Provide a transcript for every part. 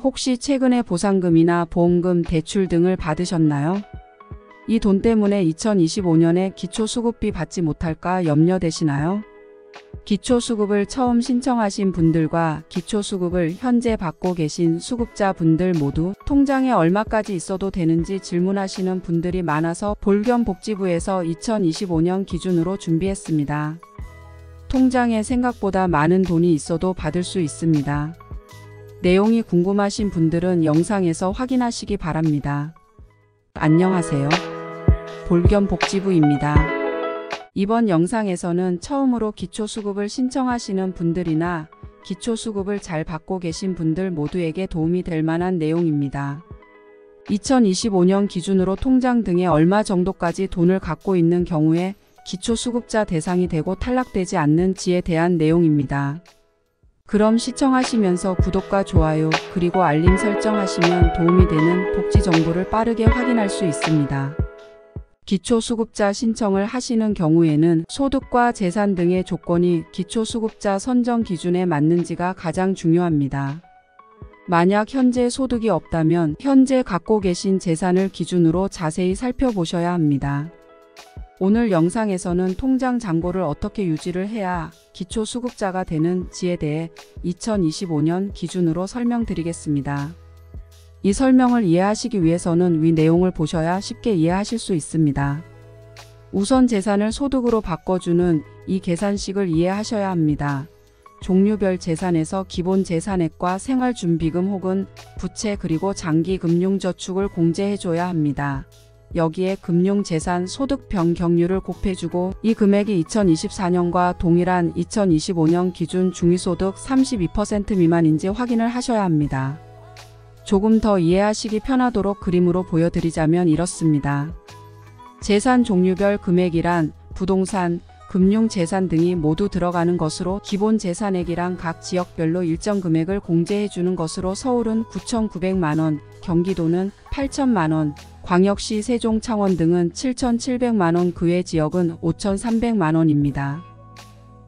혹시 최근에 보상금이나 보험금, 대출 등을 받으셨나요? 이 돈 때문에 2025년에 기초수급비 받지 못할까 염려되시나요? 기초수급을 처음 신청하신 분들과 기초수급을 현재 받고 계신 수급자 분들 모두 통장에 얼마까지 있어도 되는지 질문하시는 분들이 많아서 보건복지부에서 2025년 기준으로 준비했습니다. 통장에 생각보다 많은 돈이 있어도 받을 수 있습니다. 내용이 궁금하신 분들은 영상에서 확인하시기 바랍니다. 안녕하세요. 보건복지부입니다. 이번 영상에서는 처음으로 기초수급을 신청하시는 분들이나 기초수급을 잘 받고 계신 분들 모두에게 도움이 될 만한 내용입니다. 2025년 기준으로 통장 등에 얼마 정도까지 돈을 갖고 있는 경우에 기초수급자 대상이 되고 탈락되지 않는지에 대한 내용입니다. 그럼 시청하시면서 구독과 좋아요 그리고 알림 설정하시면 도움이 되는 복지 정보를 빠르게 확인할 수 있습니다. 기초수급자 신청을 하시는 경우에는 소득과 재산 등의 조건이 기초수급자 선정 기준에 맞는지가 가장 중요합니다. 만약 현재 소득이 없다면 현재 갖고 계신 재산을 기준으로 자세히 살펴보셔야 합니다. 오늘 영상에서는 통장 잔고를 어떻게 유지를 해야 기초수급자가 되는지에 대해 2025년 기준으로 설명드리겠습니다. 이 설명을 이해하시기 위해서는 위 내용을 보셔야 쉽게 이해하실 수 있습니다. 우선 재산을 소득으로 바꿔주는 이 계산식을 이해하셔야 합니다. 종류별 재산에서 기본 재산액과 생활준비금 혹은 부채 그리고 장기금융저축을 공제해줘야 합니다. 여기에 금융재산 소득 변경률을 곱해주고 이 금액이 2024년과 동일한 2025년 기준 중위소득 32% 미만인지 확인을 하셔야 합니다. 조금 더 이해하시기 편하도록 그림으로 보여드리자면 이렇습니다. 재산 종류별 금액이란 부동산, 금융재산 등이 모두 들어가는 것으로 기본 재산액이란 각 지역별로 일정 금액을 공제해주는 것으로 서울은 9,900만원, 경기도는 8천만원, 광역시 세종 창원 등은 7,700만원, 그 외 지역은 5,300만원입니다.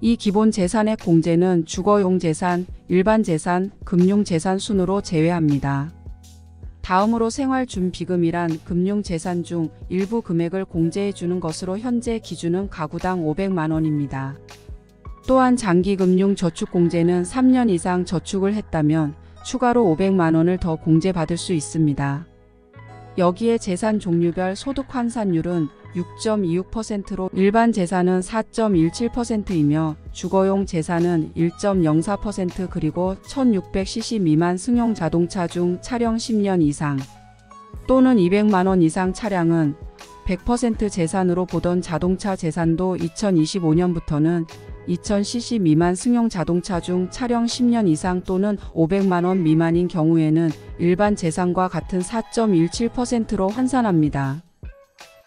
이 기본 재산액 공제는 주거용 재산, 일반 재산, 금융재산 순으로 제외합니다. 다음으로 생활준비금이란 금융재산 중 일부 금액을 공제해주는 것으로 현재 기준은 가구당 500만원입니다. 또한 장기금융저축공제는 3년 이상 저축을 했다면 추가로 500만원을 더 공제받을 수 있습니다. 여기에 재산 종류별 소득 환산율은 6.26%로 일반 재산은 4.17%이며 주거용 재산은 1.04% 그리고 1600cc 미만 승용 자동차 중 차량 10년 이상 또는 200만원 이상 차량은 100% 재산으로 보던 자동차 재산도 2025년부터는 2000cc 미만 승용 자동차 중 차량 10년 이상 또는 500만원 미만인 경우에는 일반 재산과 같은 4.17%로 환산합니다.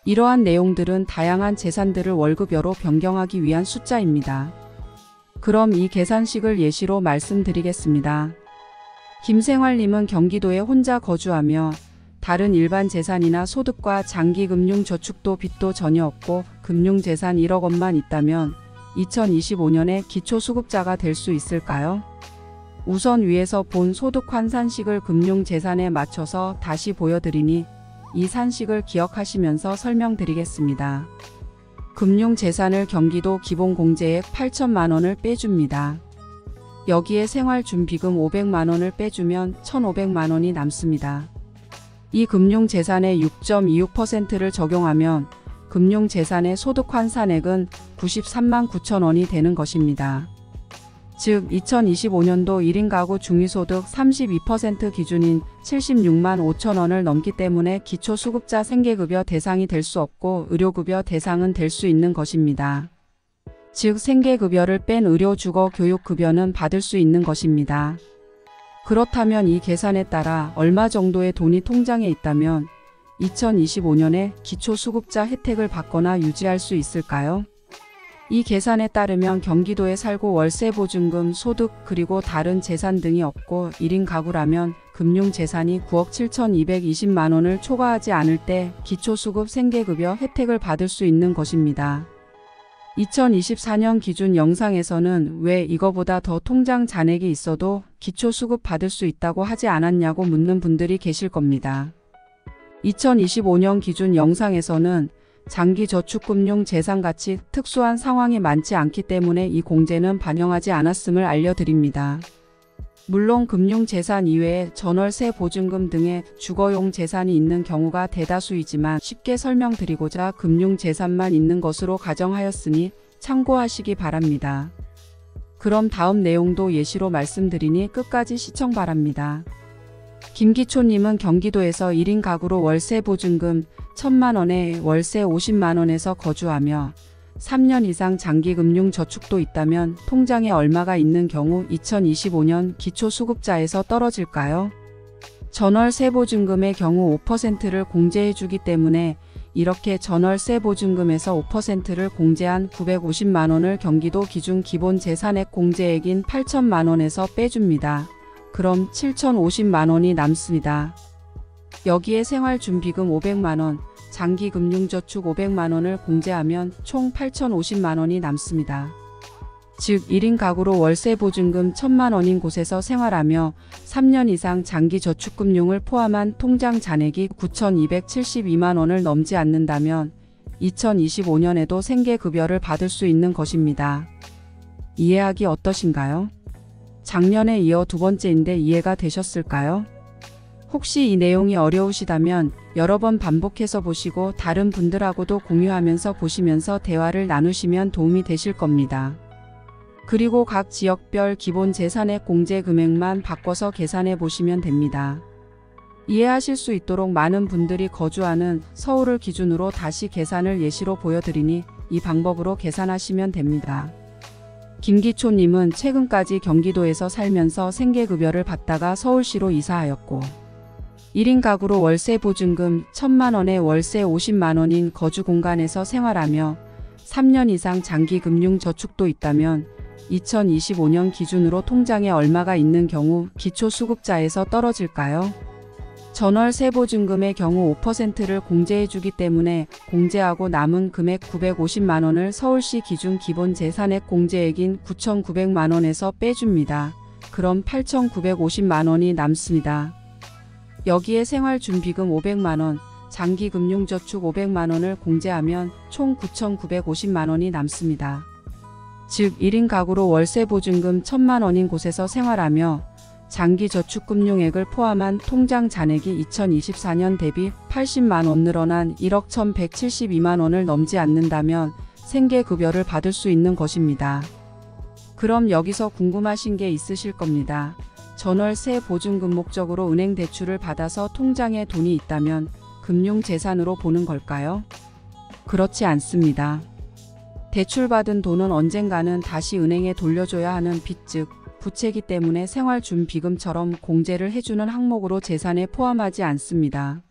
이러한 내용들은 다양한 재산들을 월급여로 변경하기 위한 숫자입니다. 그럼 이 계산식을 예시로 말씀드리겠습니다. 김생활님은 경기도에 혼자 거주하며 다른 일반 재산이나 소득과 장기금융저축도 빚도 전혀 없고 금융재산 1억 원만 있다면 2025년에 기초수급자가 될 수 있을까요? 우선 위에서 본 소득 환산식을 금융재산에 맞춰서 다시 보여드리니 이 산식을 기억하시면서 설명드리겠습니다. 금융재산을 경기도 기본공제액 8천만원을 빼줍니다. 여기에 생활준비금 500만원을 빼주면 1,500만원이 남습니다. 이 금융재산의 6.26%를 적용하면 금융재산의 소득 환산액은 93만 9천원이 되는 것입니다. 즉 2025년도 1인 가구 중위소득 32% 기준인 76만 5천원을 넘기 때문에 기초수급자 생계급여 대상이 될 수 없고 의료급여 대상은 될 수 있는 것입니다. 즉 생계급여를 뺀 의료주거교육급여는 받을 수 있는 것입니다. 그렇다면 이 계산에 따라 얼마 정도의 돈이 통장에 있다면 2025년에 기초수급자 혜택을 받거나 유지할 수 있을까요? 이 계산에 따르면 경기도에 살고 월세보증금, 소득 그리고 다른 재산 등이 없고 1인 가구라면 금융재산이 9억 7,220만원을 초과하지 않을 때 기초수급 생계급여 혜택을 받을 수 있는 것입니다. 2024년 기준 영상에서는 왜 이거보다 더 통장 잔액이 있어도 기초수급 받을 수 있다고 하지 않았냐고 묻는 분들이 계실 겁니다. 2025년 기준 영상에서는 장기저축금융재산같이 특수한 상황이 많지 않기 때문에 이 공제는 반영하지 않았음을 알려드립니다. 물론 금융재산 이외에 전월세 보증금 등의 주거용 재산이 있는 경우가 대다수이지만 쉽게 설명드리고자 금융재산만 있는 것으로 가정하였으니 참고하시기 바랍니다. 그럼 다음 내용도 예시로 말씀드리니 끝까지 시청 바랍니다. 김기초님은 경기도에서 1인 가구로 월세 보증금 1,000만원에 월세 50만원에서 거주하며 3년 이상 장기금융저축도 있다면 통장에 얼마가 있는 경우 2025년 기초수급자에서 떨어질까요? 전월세보증금의 경우 5%를 공제해주기 때문에 이렇게 전월세보증금에서 5%를 공제한 950만원을 경기도 기준 기본재산액 공제액인 8천만원에서 빼줍니다. 그럼 7,050만원이 남습니다. 여기에 생활준비금 500만원, 장기금융저축 500만원을 공제하면 총 8,050만원이 남습니다. 즉 1인 가구로 월세보증금 1,000만원인 곳에서 생활하며 3년 이상 장기저축금융을 포함한 통장 잔액이 9,272만원을 넘지 않는다면 2025년에도 생계급여를 받을 수 있는 것입니다. 이해하기 어떠신가요? 작년에 이어 두 번째인데 이해가 되셨을까요? 혹시 이 내용이 어려우시다면 여러 번 반복해서 보시고 다른 분들하고도 공유하면서 보시면서 대화를 나누시면 도움이 되실 겁니다. 그리고 각 지역별 기본 재산액 공제 금액만 바꿔서 계산해 보시면 됩니다. 이해하실 수 있도록 많은 분들이 거주하는 서울을 기준으로 다시 계산을 예시로 보여드리니 이 방법으로 계산하시면 됩니다. 김기초님은 최근까지 경기도에서 살면서 생계급여를 받다가 서울시로 이사하였고 1인 가구로 월세 보증금 1,000만원에 월세 50만원인 거주 공간에서 생활하며 3년 이상 장기금융저축도 있다면 2025년 기준으로 통장에 얼마가 있는 경우 기초수급자에서 떨어질까요? 전월세 보증금의 경우 5%를 공제해주기 때문에 공제하고 남은 금액 950만원을 서울시 기준 기본재산액 공제액인 9,900만원에서 빼줍니다. 그럼 8,950만원이 남습니다. 여기에 생활준비금 500만원, 장기금융저축 500만원을 공제하면 총 9,950만원이 남습니다. 즉 1인 가구로 월세보증금 1,000만원인 곳에서 생활하며 장기저축금융액을 포함한 통장 잔액이 2024년 대비 80만원 늘어난 1억 1,172만원을 넘지 않는다면 생계급여를 받을 수 있는 것입니다. 그럼 여기서 궁금하신 게 있으실 겁니다. 전월세 보증금 목적으로 은행 대출을 받아서 통장에 돈이 있다면 금융재산으로 보는 걸까요? 그렇지 않습니다. 대출받은 돈은 언젠가는 다시 은행에 돌려줘야 하는 빚 즉 부채이기 때문에 생활준비금처럼 공제를 해주는 항목으로 재산에 포함하지 않습니다.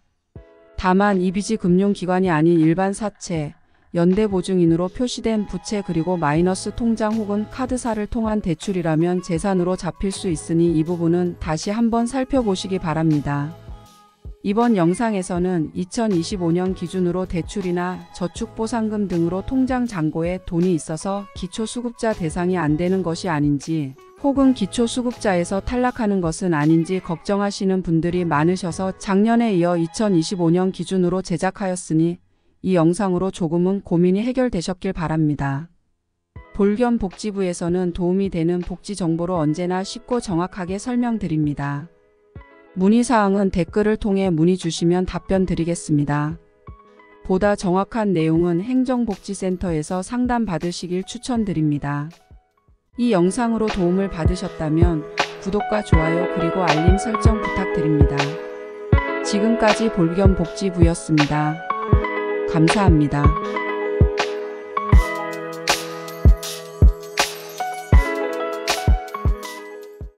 다만 이 빚이 금융기관이 아닌 일반 사채, 연대보증인으로 표시된 부채 그리고 마이너스 통장 혹은 카드사를 통한 대출이라면 재산으로 잡힐 수 있으니 이 부분은 다시 한번 살펴보시기 바랍니다. 이번 영상에서는 2025년 기준으로 대출이나 저축보상금 등으로 통장 잔고에 돈이 있어서 기초수급자 대상이 안 되는 것이 아닌지 혹은 기초수급자에서 탈락하는 것은 아닌지 걱정하시는 분들이 많으셔서 작년에 이어 2025년 기준으로 제작하였으니 이 영상으로 조금은 고민이 해결되셨길 바랍니다. 볼겸복지부에서는 도움이 되는 복지 정보로 언제나 쉽고 정확하게 설명드립니다. 문의사항은 댓글을 통해 문의 주시면 답변 드리겠습니다. 보다 정확한 내용은 행정복지센터에서 상담 받으시길 추천드립니다. 이 영상으로 도움을 받으셨다면 구독과 좋아요 그리고 알림 설정 부탁드립니다. 지금까지 볼겸복지부였습니다. 감사합니다.